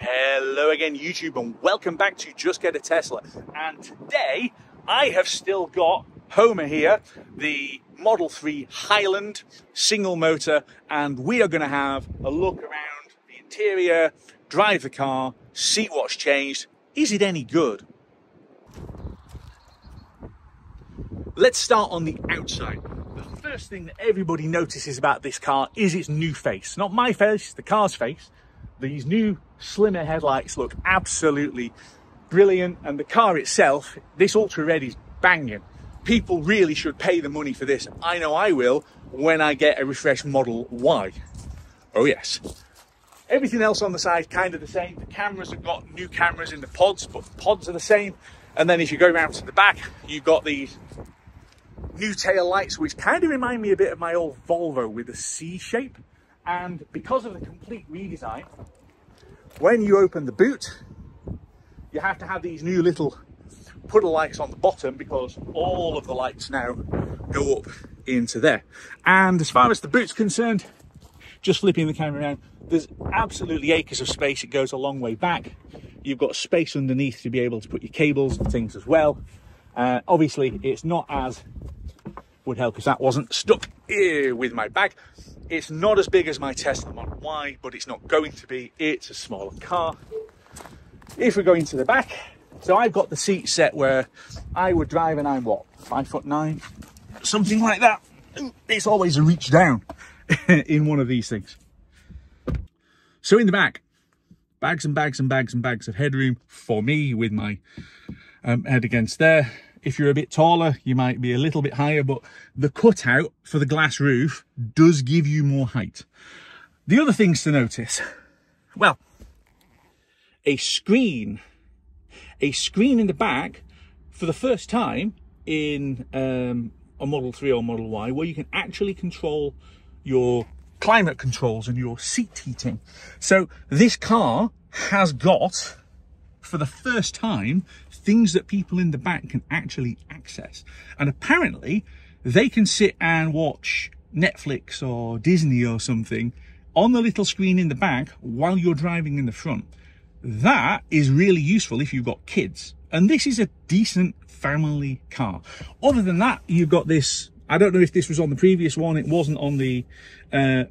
Hello again YouTube, and welcome back to Just Get a Tesla. And today I have still got Homer here, the Model 3 Highland single motor, and we are going to have a look around the interior, drive the car, see what's changed. Is it any good? Let's start on the outside. The first thing that everybody notices about this car is its new face. Not my face, the car's face. These new slimmer headlights look absolutely brilliant, and the car itself, this Ultra Red, is banging. People really should pay the money for this. I know I will when I get a refreshed Model Y. Oh yes. Everything else on the side kind of the same. The cameras have got new cameras in the pods, but the pods are the same. And then if you go around to the back, you've got these new tail lights, which kind of remind me a bit of my old Volvo with the C shape. And because of the complete redesign, when you open the boot, you have to have these new little puddle lights on the bottom, because all of the lights now go up into there. And as far as the boot's concerned, just flipping the camera around, there's absolutely acres of space. It goes a long way back. You've got space underneath to be able to put your cables and things as well. Obviously, it's not as, would help if that wasn't stuck here with my bag. It's not as big as my Tesla Model Y, but it's not going to be. It's a smaller car. If we're going to the back, so I've got the seat set where I would drive, and I'm what, 5'9", something like that. It's always a reach down in one of these things. So in the back, bags and bags and bags and bags of headroom for me with my head against there. If you're a bit taller, you might be a little bit higher, but the cutout for the glass roof does give you more height. The other things to notice, well, a screen in the back for the first time in a Model 3 or Model Y, where you can actually control your climate controls and your seat heating. So this car has got, for the first time, things that people in the back can actually access. And apparently they can sit and watch Netflix or Disney or something on the little screen in the back while you're driving in the front. That is really useful if you've got kids. And this is a decent family car. Other than that, you've got this, I don't know if this was on the previous one, it wasn't on the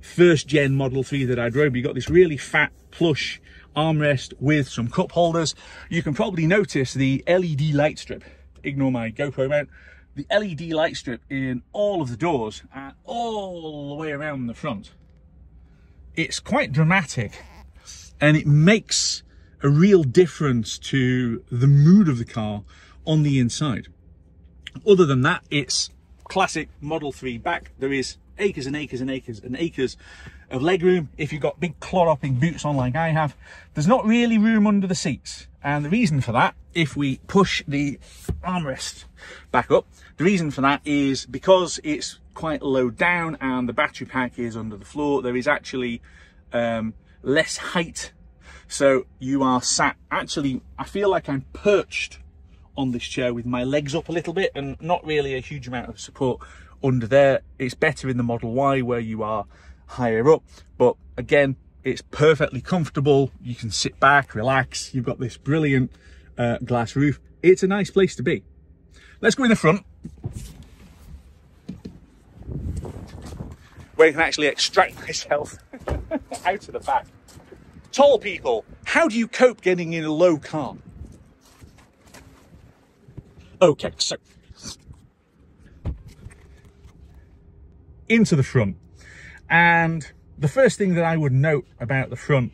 first gen Model 3 that I drove, but you've got this really fat plush armrest with some cup holders. You can probably notice the LED light strip. Ignore my GoPro mount. The LED light strip in all of the doors and all the way around the front. It's quite dramatic, and it makes a real difference to the mood of the car on the inside. Other than that, it's classic Model 3 back. There is acres and acres and acres and acres of legroom. If you've got big claw-hopping boots on like I have, there's not really room under the seats. And the reason for that, if we push the armrest back up, the reason for that is because it's quite low down and the battery pack is under the floor. There is actually less height. So you are sat, actually, I feel like I'm perched on this chair with my legs up a little bit and not really a huge amount of support under there. It's better in the Model Y where you are higher up, but again, it's perfectly comfortable. You can sit back, relax. You've got this brilliant glass roof. It's a nice place to be. Let's go in the front, where you can actually extract myself out of the back. Tall people, how do you cope getting in a low car? Okay, so into the front. And the first thing that I would note about the front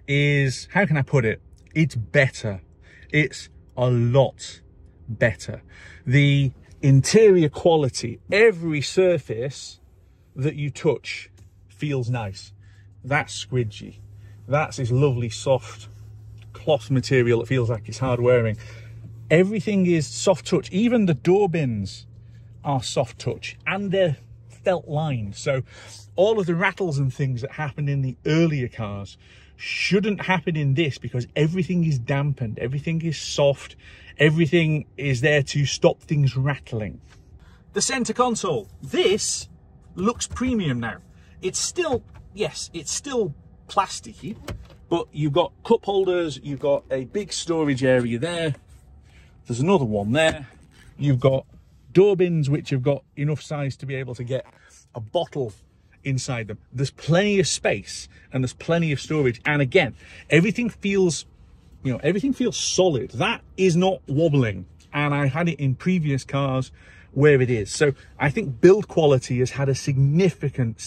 is, how can I put it? It's better. It's a lot better. The interior quality, every surface that you touch feels nice. That's squidgy. That's this lovely soft cloth material that feels like it's hard wearing. Everything is soft touch. Even the door bins are soft touch, and they're felt lined. So all of the rattles and things that happened in the earlier cars shouldn't happen in this, because everything is dampened, everything is soft, everything is there to stop things rattling. The center console, this looks premium now. It's still, yes, it's still plasticky, But you've got cup holders, you've got a big storage area there. There's another one there. You've got door bins, which have got enough size to be able to get a bottle inside them. There's plenty of space and there's plenty of storage. And again, everything feels, you know, everything feels solid. That is not wobbling. And I had it in previous cars where it is. So I think build quality has had a significant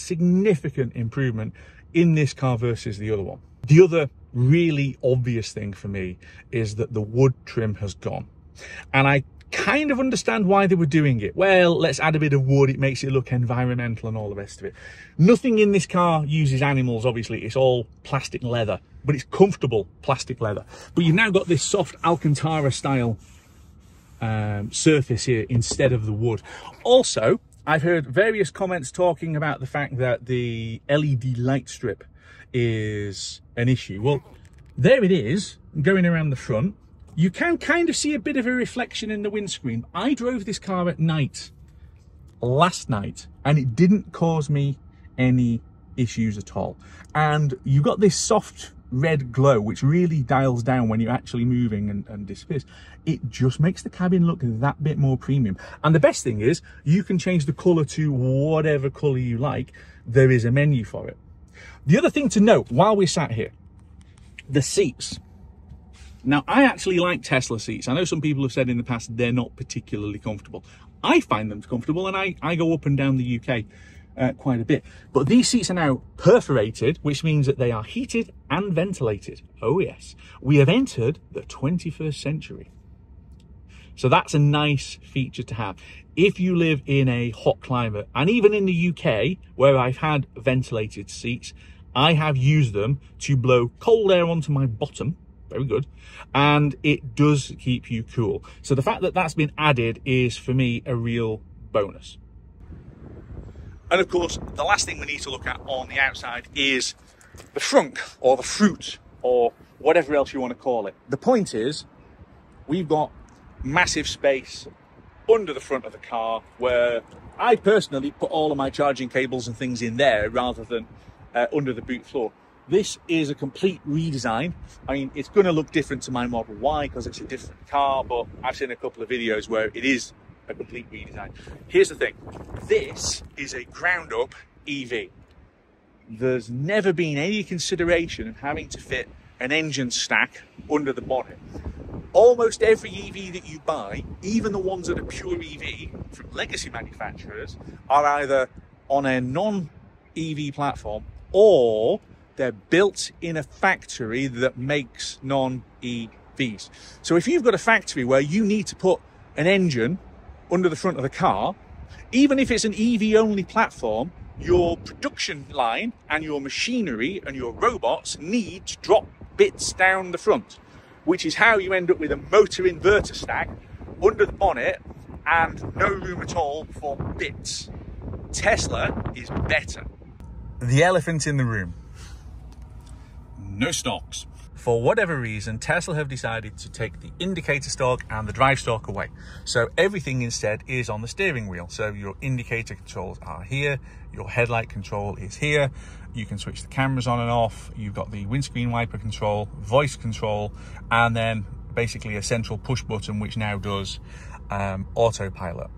improvement in this car versus the other one. The other really obvious thing for me is that the wood trim has gone. And I kind of understand why they were doing it. Well, let's add a bit of wood, it makes it look environmental and all the rest of it. Nothing in this car uses animals, obviously. It's all plastic leather, but it's comfortable plastic leather. But you've now got this soft Alcantara style surface here instead of the wood. Also, I've heard various comments talking about the fact that the LED light strip is an issue. Well, there it is going around the front. You can kind of see a bit of a reflection in the windscreen. I drove this car at night last night and it didn't cause me any issues at all. And you got this soft red glow which really dials down when you're actually moving and disappears. It just makes the cabin look that bit more premium. And the best thing is you can change the colour to whatever colour you like. There is a menu for it. The other thing to note while we're sat here, the seats. Now, I actually like Tesla seats. I know some people have said in the past they're not particularly comfortable. I find them comfortable and I go up and down the UK quite a bit. But these seats are now perforated, which means that they are heated and ventilated. Oh yes, we have entered the 21st century. So that's a nice feature to have. If you live in a hot climate, and even in the UK, where I've had ventilated seats, I have used them to blow cold air onto my bottom. Very good. And it does keep you cool. So the fact that that's been added is, for me, a real bonus. And of course, the last thing we need to look at on the outside is the frunk, or the fruit, or whatever else you want to call it. The point is, we've got massive space under the front of the car, where I personally put all of my charging cables and things in there rather than under the boot floor. This is a complete redesign. I mean, it's going to look different to my Model Y because it's a different car, but I've seen a couple of videos where it is a complete redesign. Here's the thing. This is a ground-up EV. There's never been any consideration of having to fit an engine stack under the bonnet. Almost every EV that you buy, even the ones that are pure EV from legacy manufacturers, are either on a non-EV platform or they're built in a factory that makes non-EVs. So if you've got a factory where you need to put an engine under the front of the car, even if it's an EV-only platform, your production line and your machinery and your robots need to drop bits down the front, which is how you end up with a motor inverter stack under the bonnet and no room at all for bits. Tesla is better. The elephant in the room. No stalks. For whatever reason, Tesla have decided to take the indicator stalk and the drive stalk away. So everything instead is on the steering wheel. So your indicator controls are here, your headlight control is here, you can switch the cameras on and off, you've got the windscreen wiper control, voice control, and then basically a central push button which now does autopilot.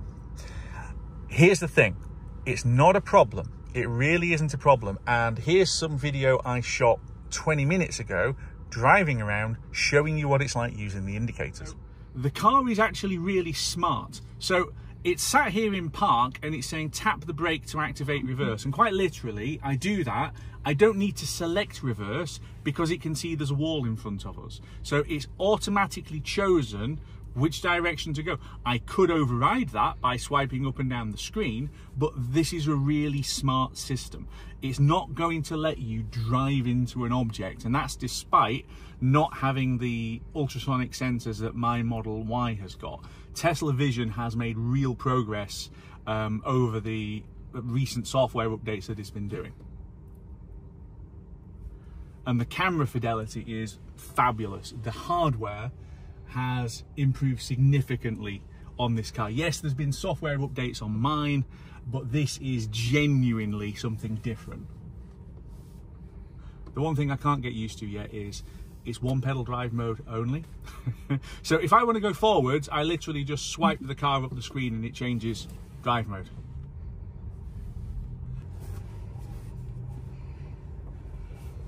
Here's the thing, it's not a problem. It really isn't a problem. And here's some video I shot 20 minutes ago driving around showing you what it's like using the indicators. The car is actually really smart. So it's sat here in park and it's saying tap the brake to activate reverse, and quite literally I do that. I don't need to select reverse because it can see there's a wall in front of us, so it's automatically chosen which direction to go. I could override that by swiping up and down the screen, but this is a really smart system. It's not going to let you drive into an object, and that's despite not having the ultrasonic sensors that my Model Y has got. Tesla Vision has made real progress over the recent software updates that it's been doing. And the camera fidelity is fabulous. The hardware has improved significantly on this car. Yes, there's been software updates on mine, but this is genuinely something different. The one thing I can't get used to yet is it's one pedal drive mode only. So if I want to go forwards, I literally just swipe the car up the screen and it changes drive mode.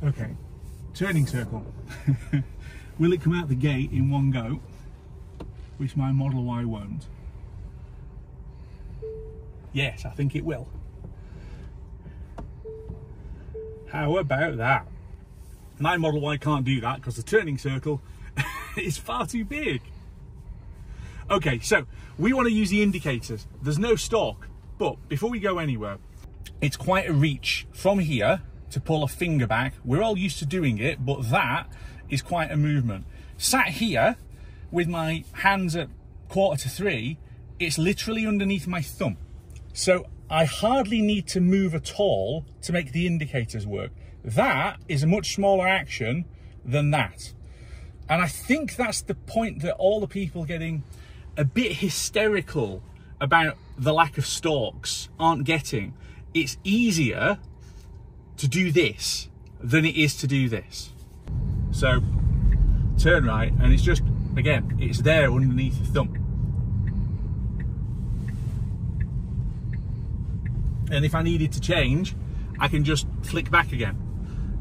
Okay, turning circle. Will it come out the gate in one go? Which my Model Y won't. Yes, I think it will. How about that? My Model Y can't do that because the turning circle is far too big. Okay, so we want to use the indicators. There's no stalk, but before we go anywhere, it's quite a reach from here to pull a finger back. We're all used to doing it, but that is quite a movement. Sat here with my hands at 2:45, it's literally underneath my thumb. So I hardly need to move at all to make the indicators work. That is a much smaller action than that. And I think that's the point that all the people getting a bit hysterical about the lack of stalks aren't getting. It's easier to do this than it is to do this. So turn right, and it's just, again, it's there underneath the thumb. And if I needed to change, I can just flick back again.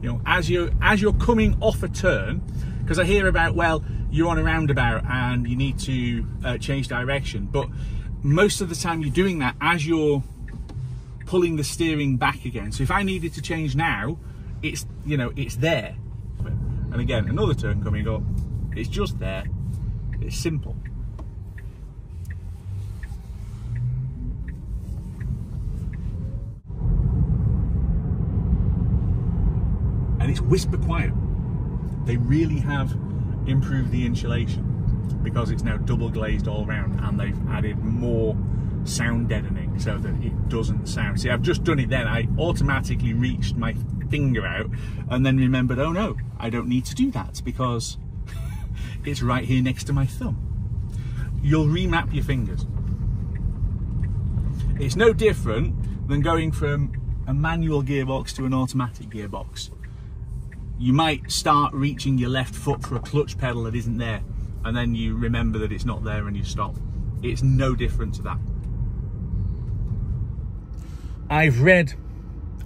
You know, as you're coming off a turn, because I hear about, well, you're on a roundabout and you need to change direction, but most of the time you're doing that as you're pulling the steering back again. So if I needed to change now, it's, you know, it's there. And again, another turn coming up, it's just there. It's simple. And it's whisper quiet. They really have improved the insulation because it's now double glazed all round, and they've added more sound deadening so that it doesn't sound. See, I've just done it then. I automatically reached my finger out and then remembered, oh no, I don't need to do that because it's right here next to my thumb. You'll remap your fingers. It's no different than going from a manual gearbox to an automatic gearbox. You might start reaching your left foot for a clutch pedal that isn't there, and then you remember that it's not there and you stop. It's no different to that. I've read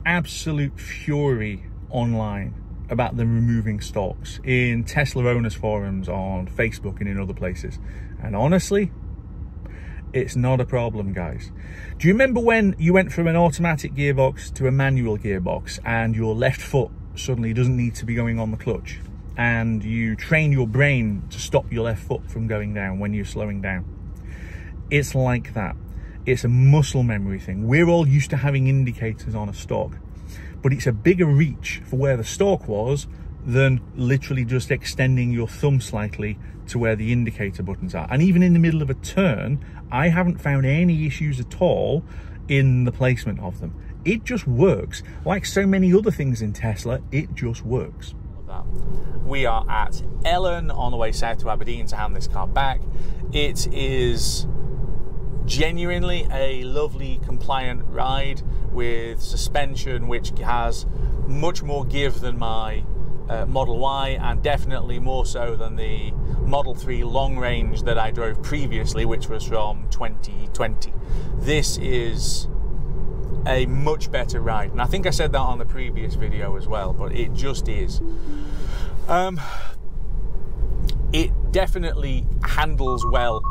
absolute fury online about them removing stalks in Tesla owners forums, on Facebook and in other places. And honestly, it's not a problem, guys. Do you remember when you went from an automatic gearbox to a manual gearbox and your left foot suddenly doesn't need to be going on the clutch, and you train your brain to stop your left foot from going down when you're slowing down? It's like that. It's a muscle memory thing. We're all used to having indicators on a stalk, but it's a bigger reach for where the stalk was than literally just extending your thumb slightly to where the indicator buttons are. And even in the middle of a turn, I haven't found any issues at all in the placement of them. It just works. Like so many other things in Tesla, it just works. We are at Ellen on the way south to Aberdeen to hand this car back. It is genuinely a lovely, compliant ride with suspension which has much more give than my Model Y, and definitely more so than the Model 3 long range that I drove previously, which was from 2020. This is a much better ride, and I think I said that on the previous video as well, but it just is. It definitely handles well.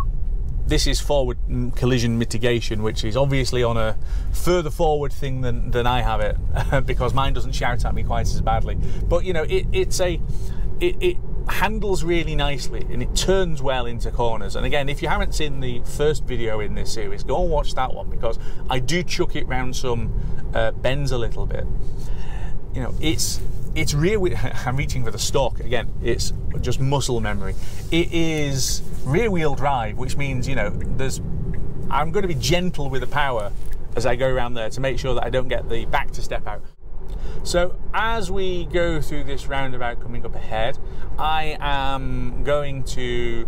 This is forward collision mitigation, which is obviously on a further forward thing than I have it, because mine doesn't shout at me quite as badly. But you know, it handles really nicely, and it turns well into corners. And again, if you haven't seen the first video in this series, go and watch that one, because I do chuck it round some bends a little bit. You know, it's rear wheel. I'm reaching for the stalk again. It's just muscle memory. It is rear wheel drive, which means, you know, I'm going to be gentle with the power as I go around there to make sure that I don't get the back to step out. So as we go through this roundabout coming up ahead, I am going to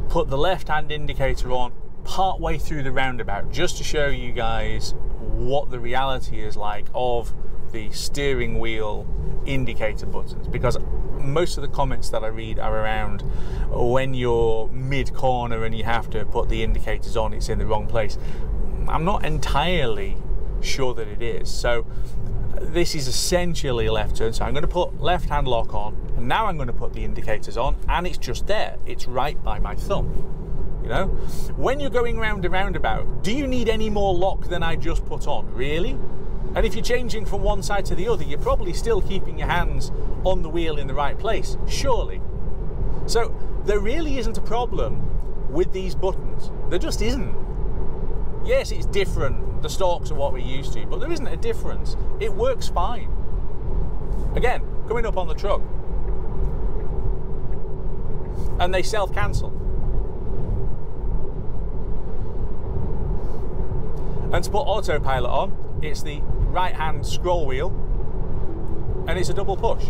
put the left-hand indicator on part way through the roundabout, just to show you guys what the reality is like of the steering wheel indicator buttons, because most of the comments that I read are around when you're mid-corner and you have to put the indicators on, it's in the wrong place. I'm not entirely sure that it is. So this is essentially a left turn, so I'm going to put left hand lock on, and now I'm going to put the indicators on, and it's just there. It's right by my thumb. You know, when you're going round a roundabout, do you need any more lock than I just put on? Really? And if you're changing from one side to the other, you're probably still keeping your hands on the wheel in the right place, surely. So there really isn't a problem with these buttons. There just isn't. Yes, it's different. The stalks are what we're used to, but there isn't a difference. It works fine. Again, coming up on the truck. And they self-cancel. And to put autopilot on, it's the right-hand scroll wheel, and it's a double push.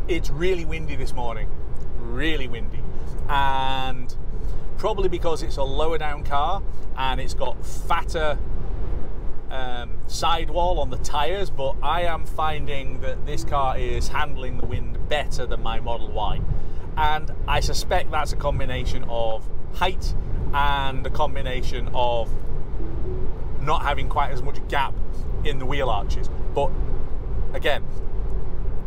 It's really windy this morning, really windy, and probably because it's a lower down car and it's got fatter sidewall on the tyres, but I am finding that this car is handling the wind better than my Model Y, and I suspect that's a combination of height and a combination of not having quite as much gap in the wheel arches. But again,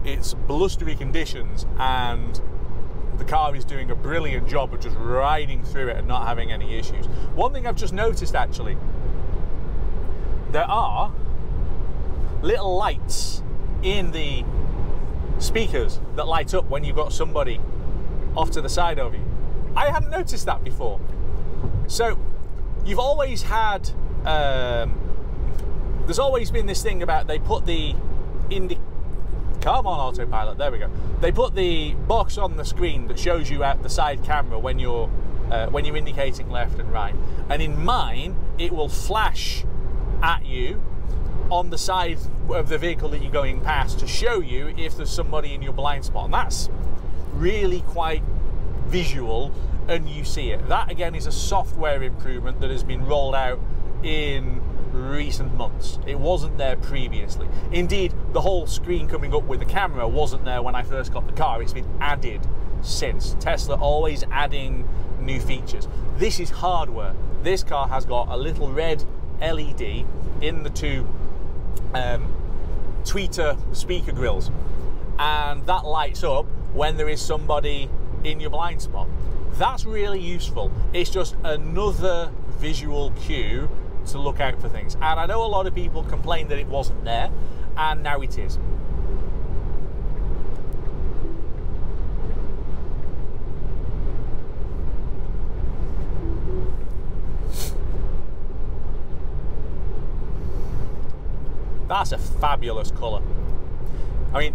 it's blustery conditions and the car is doing a brilliant job of just riding through it and not having any issues. One thing I've just noticed, actually, there are little lights in the speakers that light up when you've got somebody off to the side of you. I hadn't noticed that before. So you've always had, there's always been this thing about they put the come on, autopilot, there we go. They put the box on the screen that shows you out the side camera when you're indicating left and right. And in mine, it will flash at you on the side of the vehicle that you're going past to show you if there's somebody in your blind spot. And that's really quite visual, and you see it. That again is a software improvement that has been rolled out in recent months. It wasn't there previously. Indeed, the whole screen coming up with the camera wasn't there when I first got the car. It's been added since. Tesla always adding new features. This is hardware. This car has got a little red LED in the two tweeter speaker grills, and that lights up when there is somebody in your blind spot. That's really useful. It's just another visual cue to look out for things. And I know a lot of people complained that it wasn't there, and now it is. That's a fabulous colour. I mean,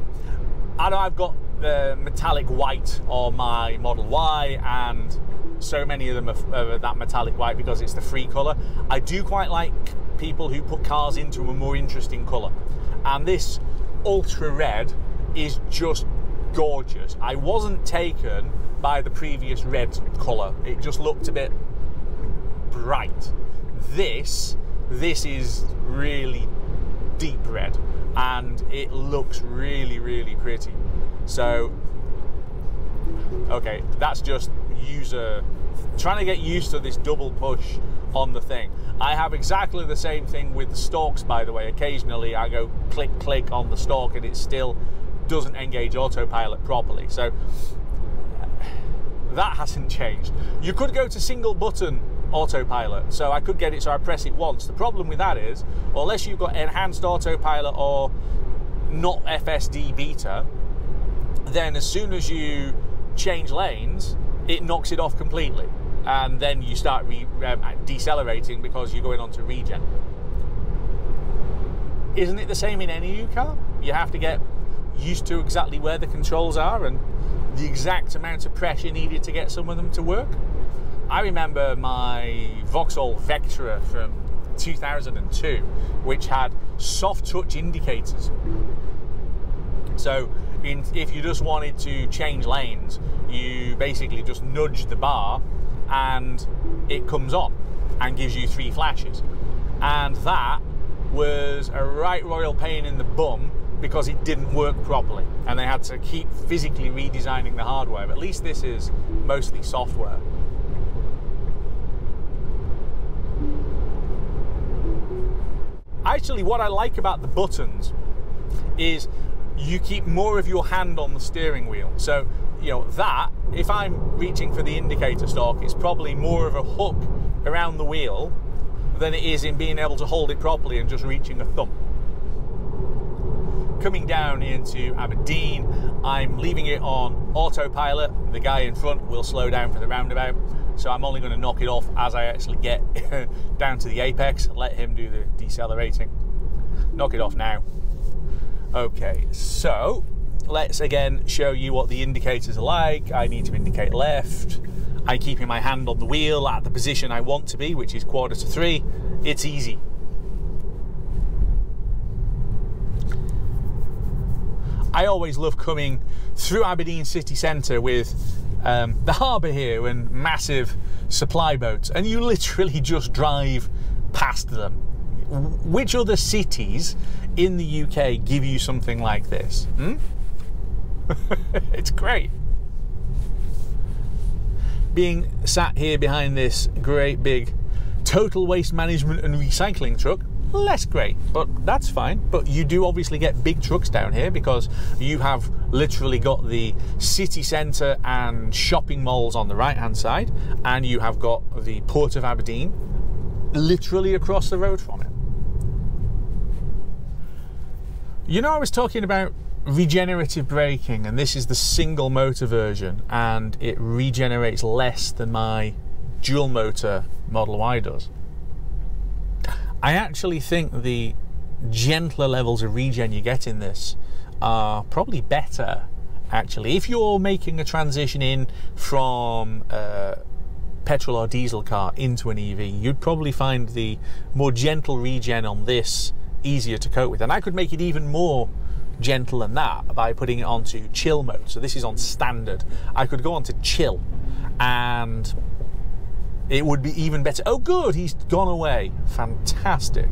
I know I've got the metallic white on my Model Y, and so many of them are that metallic white because it's the free colour. I do quite like people who put cars into a more interesting colour, and this ultra red is just gorgeous. I wasn't taken by the previous red colour. It just looked a bit bright. This is really deep red, and it looks really, really pretty. So, okay, that's just trying to get used to this double push on the thing. I have exactly the same thing with the stalks, by the way. Occasionally I go click, click on the stalk and it still doesn't engage autopilot properly. So that hasn't changed. You could go to single button autopilot, so I could get it so I press it once. The problem with that is, unless you've got enhanced autopilot or not FSD beta, then as soon as you change lanes, it knocks it off completely, and then you start decelerating because you're going on to regen. Isn't it the same in any new car? You have to get used to exactly where the controls are and the exact amount of pressure needed to get some of them to work. I remember my Vauxhall Vectra from 2002, which had soft touch indicators. So if you just wanted to change lanes, you basically just nudge the bar and it comes on and gives you 3 flashes. And that was a right royal pain in the bum because it didn't work properly and they had to keep physically redesigning the hardware. But at least this is mostly software. Actually, what I like about the buttons is you keep more of your hand on the steering wheel. So, you know, that, if I'm reaching for the indicator stalk, it's probably more of a hook around the wheel than it is in being able to hold it properly and just reaching a thumb. Coming down into Aberdeen, I'm leaving it on autopilot. The guy in front will slow down for the roundabout, so I'm only going to knock it off as I actually get down to the apex, let him do the decelerating. Knock it off now. Okay, so let's again show you what the indicators are like. I need to indicate left. I'm keeping my hand on the wheel at the position I want to be, which is 2:45. It's easy. I always love coming through Aberdeen city centre with the harbour here and massive supply boats, and you literally just drive past them. Which other cities in the UK give you something like this? It's great. Being sat here behind this great big total waste management and recycling truck, less great, but that's fine. But you do obviously get big trucks down here because you have literally got the city centre and shopping malls on the right hand side, and you have got the Port of Aberdeen literally across the road from it. You know, I was talking about regenerative braking, and this is the single motor version, and it regenerates less than my dual motor Model Y does. I actually think the gentler levels of regen you get in this are probably better, actually. If you're making a transition in from a petrol or diesel car into an EV, you'd probably find the more gentle regen on this easier to cope with. And I could make it even more gentle than that by putting it onto chill mode. So this is on standard. I could go on to chill and it would be even better. Oh good, he's gone away. Fantastic.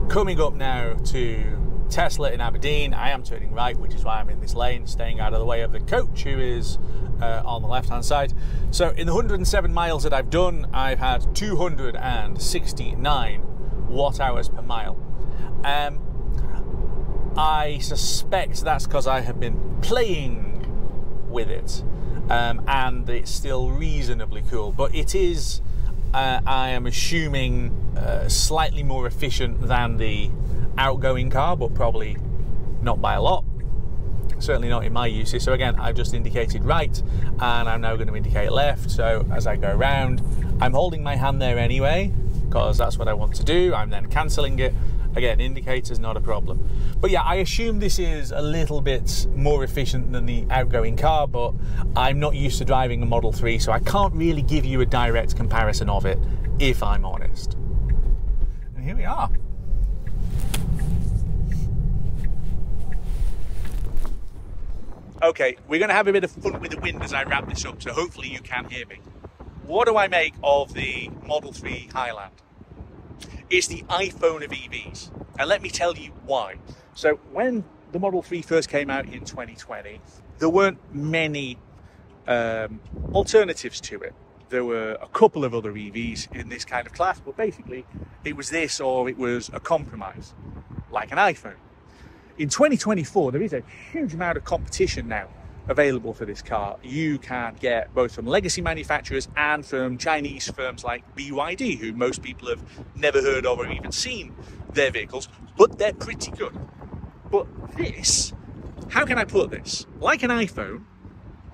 Coming up now to Tesla in Aberdeen. I am turning right, which is why I'm in this lane, staying out of the way of the coach who is on the left hand side. So in the 107 miles that I've done, I've had 269 watt hours per mile. I suspect that's because I have been playing with it, and it's still reasonably cool, but it is, I am assuming, slightly more efficient than the outgoing car, but probably not by a lot. Certainly not in my usage. So again, I've just indicated right, and I'm now going to indicate left. So as I go around, I'm holding my hand there anyway, because that's what I want to do. I'm then cancelling it. Again, indicators, not a problem. But yeah, I assume this is a little bit more efficient than the outgoing car, but I'm not used to driving a Model 3, so I can't really give you a direct comparison of it, if I'm honest. And here we are. Okay, we're going to have a bit of fun with the wind as I wrap this up, so hopefully you can hear me. What do I make of the Model 3 Highland? It's the iPhone of EVs, and let me tell you why. So when the Model 3 first came out in 2020, there weren't many alternatives to it. There were a couple of other EVs in this kind of class, but basically it was this or it was a compromise, like an iPhone. In 2024, there is a huge amount of competition now available for this car. You can get both from legacy manufacturers and from Chinese firms like BYD, who most people have never heard of or even seen their vehicles, but they're pretty good. But this, how can I put this? Like an iPhone,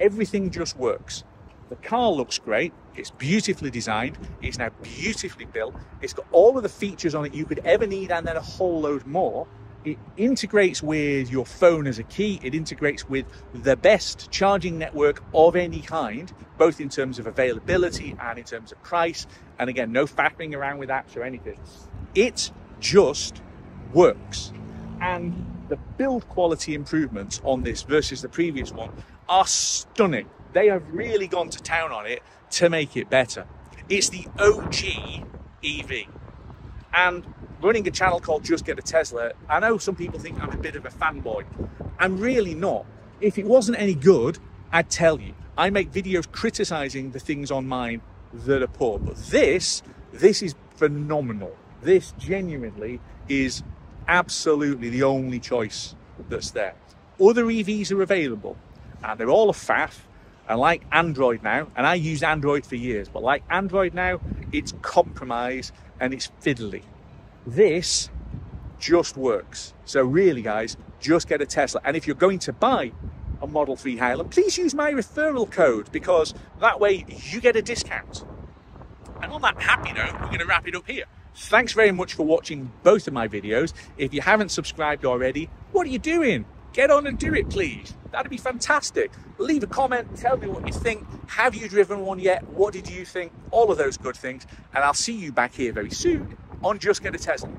everything just works. The car looks great, it's beautifully designed, it's now beautifully built, it's got all of the features on it you could ever need and then a whole load more, It integrates with your phone as a key. It integrates with the best charging network of any kind, both in terms of availability and in terms of price. And again, no faffing around with apps or anything. It just works. And the build quality improvements on this versus the previous one are stunning. They have really gone to town on it to make it better. It's the OG EV. And running a channel called Just Get a Tesla, I know some people think I'm a bit of a fanboy. I'm really not. If it wasn't any good, I'd tell you. I make videos criticizing the things on mine that are poor. But this is phenomenal. This genuinely is absolutely the only choice that's there. Other EVs are available, and they're all a faff. And like Android now, and I used Android for years, but like Android now, it's compromised and it's fiddly. This just works. So really, guys, just get a Tesla. And if you're going to buy a Model 3 Highland, please use my referral code, because that way you get a discount. And on that happy note, we're going to wrap it up here. Thanks very much for watching both of my videos. If you haven't subscribed already, what are you doing? Get on and do it, please. That'd be fantastic. Leave a comment, tell me what you think. Have you driven one yet? What did you think? All of those good things. And I'll see you back here very soon on Just Get a Tesla.